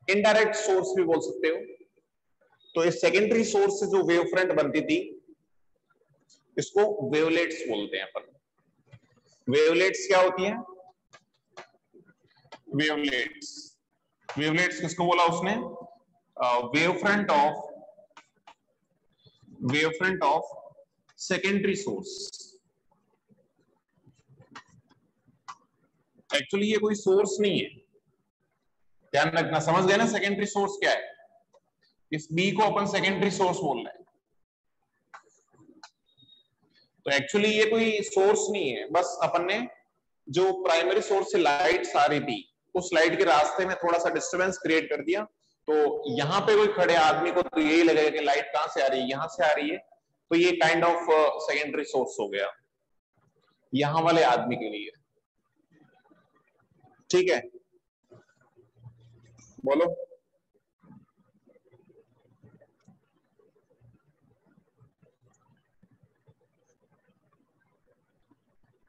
A: इनडायरेक्ट सोर्स भी बोल सकते हो। तो इस सेकेंडरी सोर्स से जो वेव फ्रंट बनती थी इसको वेवलेट्स बोलते हैं अपन। वेवलेट्स क्या होती है, वेवलेट्स किसको बोला उसने, wave front of secondary source. Actually ये कोई सोर्स नहीं है, ध्यान रखना, समझ गए ना सेकेंडरी सोर्स क्या है? इस बी को अपन सेकेंडरी सोर्स बोल रहे हैं। तो एक्चुअली ये कोई सोर्स नहीं है, बस अपन ने जो प्राइमरी सोर्स से लाइट्स आ रही थी उस लाइट के रास्ते में थोड़ा सा डिस्टरबेंस क्रिएट कर दिया, तो यहां पे कोई खड़े आदमी को तो यही लगेगा कि लाइट कहां से आ रही है, यहां से आ रही है, तो ये काइंड ऑफ सेकेंडरी सोर्स हो गया यहां वाले आदमी के लिए। ठीक है, बोलो।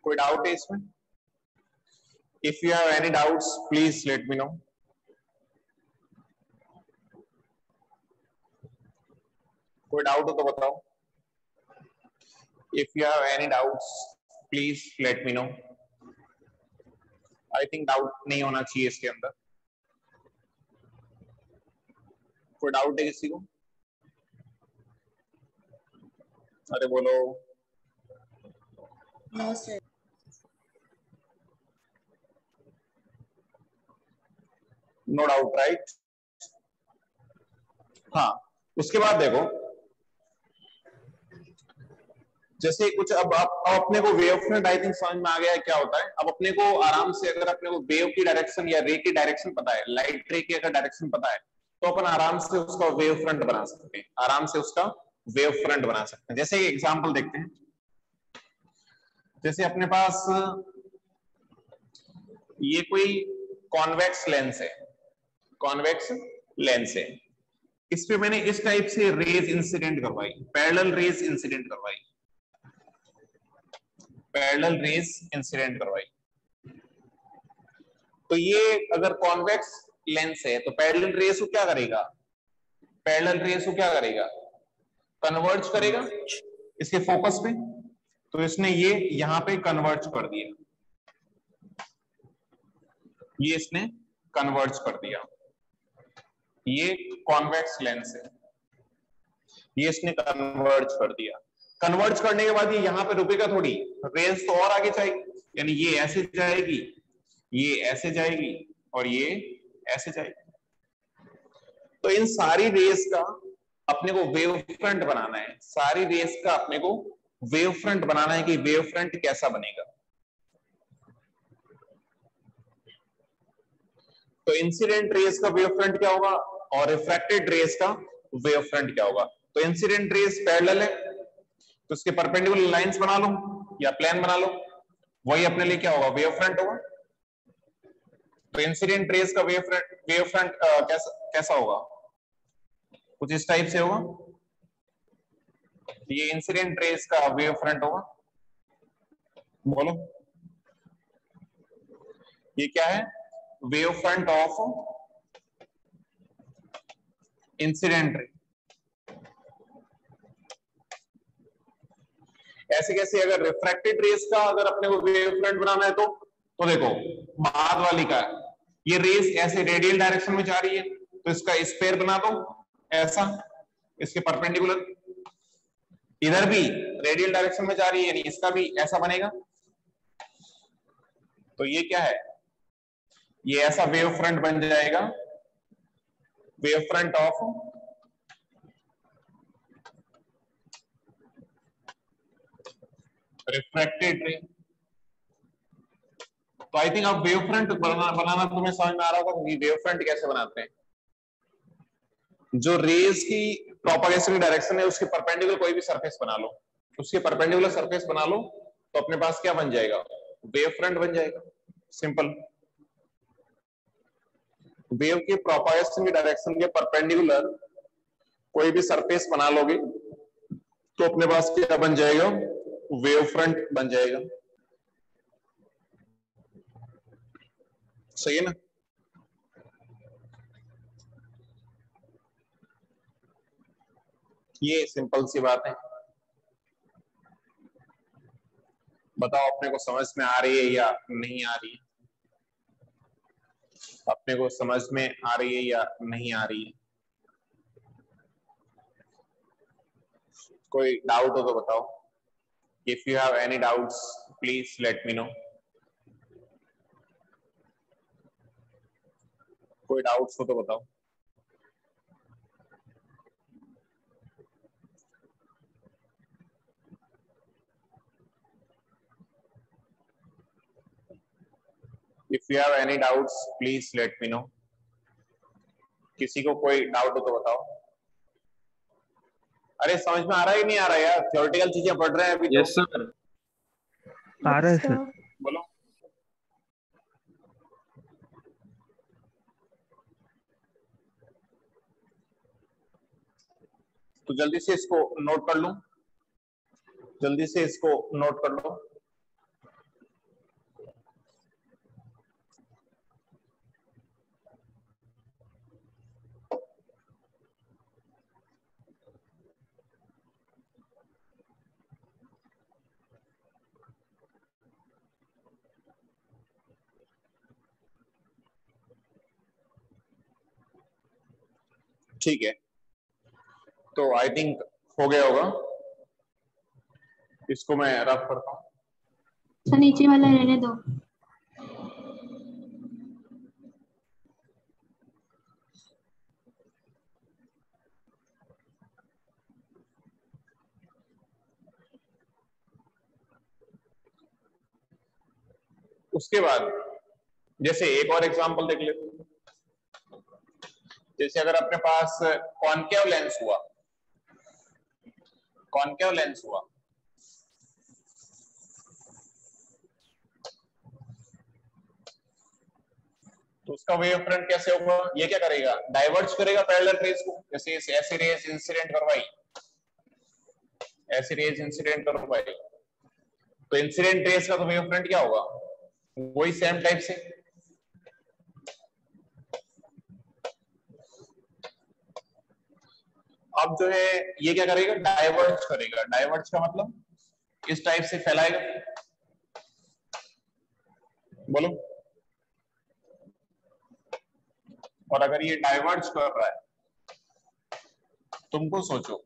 A: कोई डाउट है इसमें? If you have any doubts please let me no. कोई डाउट हो तो बताओ। If you have any doubts please let me no. I think doubt नहीं होना चाहिए इसके अंदर। कोई डाउट है किसी को? अरे बोलो।
B: No sir.
A: No doubt right. हाँ, उसके बाद देखो, जैसे कुछ अब अपने को वेव फ्रंट आई थिंक समझ में आ गया है क्या होता है। अब अपने को आराम से, अगर अपने को वेव की डायरेक्शन या रे की डायरेक्शन पता है, लाइट रे की अगर डायरेक्शन पता है, तो अपन आराम से उसका वेव फ्रंट बना सकते हैं, आराम से उसका वेव फ्रंट बना सकते हैं। जैसे एग्जांपल देखते हैं, जैसे अपने पास ये कोई कॉन्वेक्स लेंस है, कॉन्वेक्स लेंस है, इस पे मैंने इस टाइप से रेज इंसिडेंट करवाई, पैरेलल रेज इंसिडेंट करवाई, पैरेलल रेज इंसिडेंट करवाई। तो ये अगर कॉन्वेक्स लेंस है तो पैरेलल रेज को क्या करेगा, पैरेलल रेज को क्या करेगा, कन्वर्ज करेगा इसके फोकस पे। तो इसने ये यहां पे कन्वर्ज कर दिया, ये इसने कन्वर्ज कर दिया, ये कॉन्वेक्स लेंस है, ये इसने कन्वर्ज कर दिया। कन्वर्ज करने के बाद ये यहां पे रुकेगा थोड़ी, रेज तो और आगे जाएगी, यानी ये ऐसे जाएगी, ये ऐसे जाएगी और ये ऐसे जाएगी। तो इन सारी रेस का अपने को वेव फ्रंट बनाना है, सारी रेस का अपने को वेव फ्रंट बनाना है कि वेव फ्रंट कैसा बनेगा। तो इंसिडेंट रेस का वेव फ्रंट क्या होगा और रिफ्रैक्टेड रेस का वेव फ्रंट क्या होगा। तो इंसिडेंट रेस पैरेलल है तो उसके परपेंडिकुलर लाइंस बना लो या प्लेन बना लो, वही अपने लिए क्या होगा, वेव फ्रंट होगा। तो इंसिडेंट रेस का वेव फ्रंट कैसा होगा, कुछ इस टाइप से होगा। ये इंसिडेंट रेस का वेव फ्रंट होगा, बोलो ये क्या है, wave front of incident ray. ऐसे कैसे, अगर रिफ्रैक्टेड रेस का अगर अपने को वेव फ्रंट बनाना है तो देखो बाद वाली का, ये रेस ऐसे रेडियल डायरेक्शन में जा रही है तो इसका स्पेयर बना दो ऐसा, इसके परपेंडिकुलर, इधर भी रेडियल डायरेक्शन में जा रही है यानी इसका भी ऐसा बनेगा। तो ये क्या है, ये ऐसा वेव फ्रंट बन जाएगा, वेव फ्रंट ऑफ रिफ्रैक्टेड रे। तो आई थिंक अब वेव फ्रंट बनाना तुम्हें समझ में आ रहा होगा कि वेव फ्रंट कैसे बनाते हैं। जो रेज की प्रोपगेशन की डायरेक्शन है उसके परपेंडिकुलर कोई भी सरफेस बना लो, उसके परपेंडिकुलर सरफेस बना लो तो अपने पास क्या बन जाएगा, वेव फ्रंट बन जाएगा, सिंपल। वेव के प्रोपगेशन की डायरेक्शन के परपेंडिकुलर कोई भी सरफेस बना लोगे तो अपने पास क्या बन जाएगा, वेव फ्रंट बन जाएगा। सही है ना। ये सिंपल सी बात है। बताओ अपने को समझ में आ रही है या नहीं आ रही है, अपने को समझ में आ रही है या नहीं आ रही है। कोई डाउट हो तो बताओ। If you have any doubts please let me no. कोई डाउट्स हो तो बताओ। If you have any doubts please let me no. किसी को कोई डाउट हो तो बताओ। अरे समझ में आ रहा है नहीं आ रहा यार? थ्योरेटिकल चीजें पढ़ रहे हैं अभी।
C: यस सर,
B: आ रहा है सर।
A: बोलो। तो जल्दी से इसको नोट कर लूं, जल्दी से इसको नोट कर लो। ठीक है, तो आई थिंक हो गया होगा। इसको मैं रफ करता हूं।
B: सर नीचे वाला रहने दो।
A: उसके बाद जैसे एक और एग्जांपल देख लेते हैं। जैसे अगर अपने पास कॉनकेव लेंस हुआ, कॉनकेव लेंस हुआ, तो उसका वेव फ्रंट कैसे होगा? ये क्या करेगा? डाइवर्ज करेगा पैरेलल रेज को। जैसे ऐसी रेज इंसिडेंट करवाई, ऐसी रेज इंसिडेंट करवाई, तो इंसिडेंट रेज का तो वेव फ्रंट क्या होगा? वही सेम टाइप से। अब जो है ये क्या करेगा? डाइवर्ज करेगा। डाइवर्ज का मतलब इस टाइप से फैलाएगा। बोलो। और अगर ये डाइवर्ज कर रहा है, तुमको सोचो,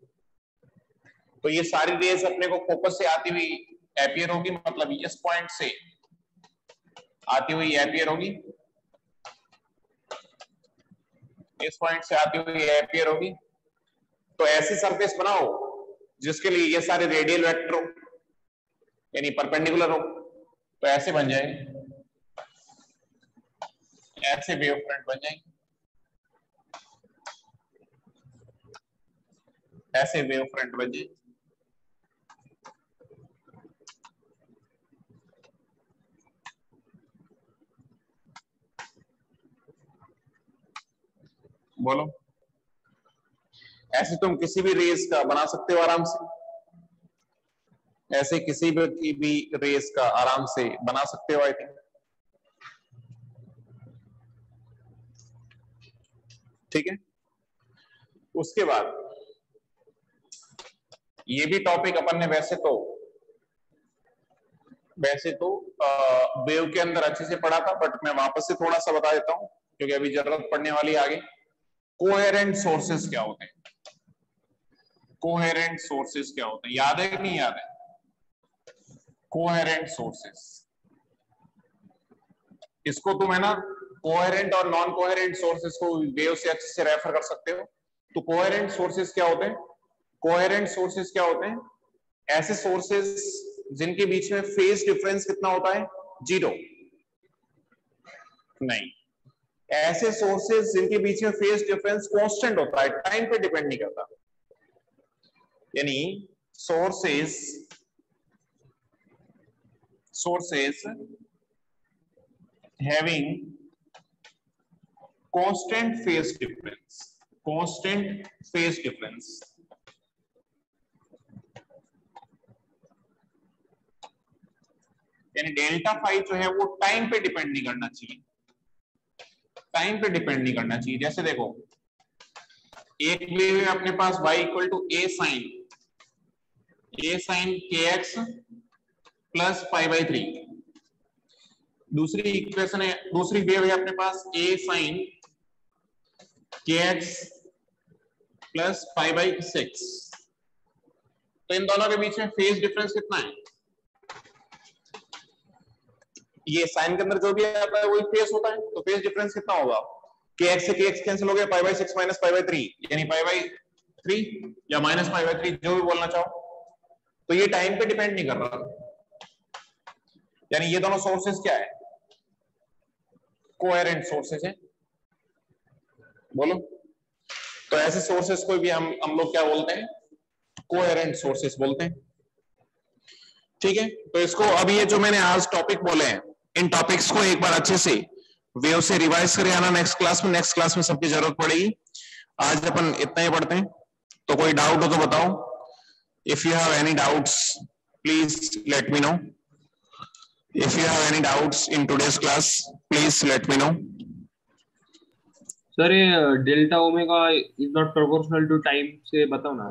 A: तो ये सारी रेज अपने को फोकस से आती हुई एपियर होगी, मतलब इस पॉइंट से आती हुई एपियर होगी, इस पॉइंट से आती हुई एपियर होगी। तो ऐसी सरफेस बनाओ जिसके लिए ये सारे रेडियल वेक्टर हो, यानी परपेंडिकुलर हो, तो ऐसे बन जाएंगे, ऐसे वेव फ्रंट बन जाएंगे, ऐसे वेव फ्रंट बन जाएंगे। बोलो। ऐसे तुम किसी भी रेस का बना सकते हो आराम से, ऐसे किसी भी रेस का आराम से बना सकते हो आई थिंक। ठीक है, उसके बाद ये भी टॉपिक अपन ने वैसे तो वेव के अंदर अच्छे से पढ़ा था, बट मैं वापस से थोड़ा सा बता देता हूं क्योंकि अभी जरूरत पड़ने वाली आगे। कोहेरेंट सोर्सेस क्या होते हैं? कोहेरेंट सोर्सेस क्या होते हैं? याद है कि नहीं याद है? कोहेरेंट सोर्सेस, इसको तुम है ना कोहेरेंट और नॉन कोहेरेंट सोर्सेस को वेव से अच्छे से रेफर कर सकते हो। तो कोहेरेंट सोर्सेस क्या होते हैं? कोहेरेंट सोर्सेस क्या होते हैं? ऐसे सोर्सेस जिनके बीच में फेज डिफरेंस कितना होता है? 0 नहीं, ऐसे सोर्सेस जिनके बीच में फेज डिफरेंस कांस्टेंट होता है, टाइम पे डिपेंड नहीं करता। यानी sources having constant phase difference, constant phase difference, यानी डेल्टा फाई जो है वो टाइम पे डिपेंड नहीं करना चाहिए, टाइम पे डिपेंड नहीं करना चाहिए। जैसे देखो, एक वेव है अपने पास y equal to a sin kx plus pi by 3। दूसरी इक्वेशन है, दूसरी वेव है अपने पास a sin kx plus pi by 6। तो इन दोनों के बीच में फेज डिफरेंस कितना है? ये साइन के अंदर जो भी आता है वही फेज होता है, तो फेज डिफरेंस कितना होगा? kx से kx कैंसिल हो गया, पाई बाई 6 माइनस पाई बाई 3, यानी पाई बाई 3 या माइनस पाई बाई 3, जो भी बोलना चाहो। तो ये टाइम पे डिपेंड नहीं कर रहा, यानी ये दोनों सोर्सेस क्या है? कोहेरेंट सोर्सेज हैं, बोलो। तो ऐसे सोर्सेस को भी हम लोग क्या बोलते हैं, कोहेरेंट सोर्सेस बोलते हैं। ठीक है, तो इसको अब ये जो मैंने आज टॉपिक बोले हैं, इन टॉपिक्स को एक बार अच्छे से वेव से रिवाइज करे आना नेक्स्ट क्लास में। नेक्स्ट क्लास में सबकी जरूरत पड़ेगी। आज अपन इतना ही पढ़ते हैं। तो कोई डाउट हो तो बताओ। If you have any doubts please let me know. If you have any doubts in today's class please let me know.
C: Sir ये delta omega is not proportional to time से बताओ ना।